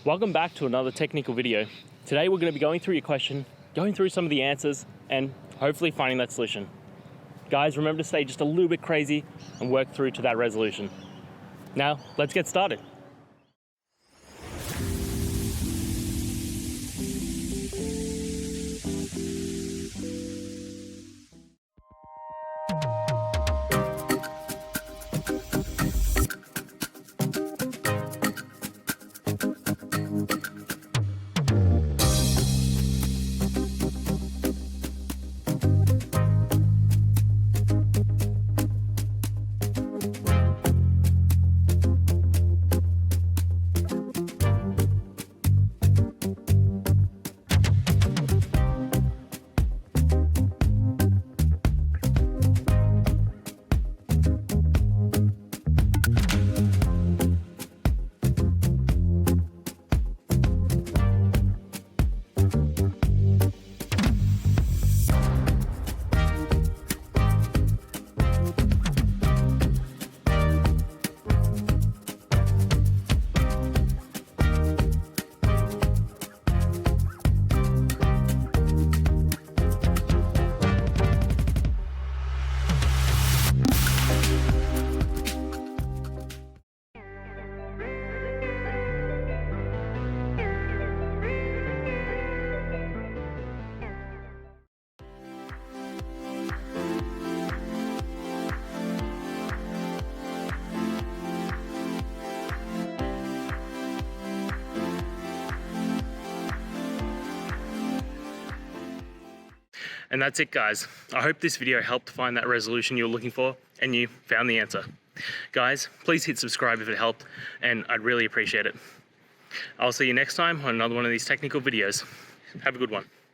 Welcome back to another technical video. Today we're going to be going through your question, going through some of the answers, and hopefully finding that solution. Guys, remember to stay just a little bit crazy and work through to that resolution. Now, let's get started. And that's it, guys. I hope this video helped find that resolution you were looking for and you found the answer. Guys, please hit subscribe if it helped, and I'd really appreciate it. I'll see you next time on another one of these technical videos. Have a good one.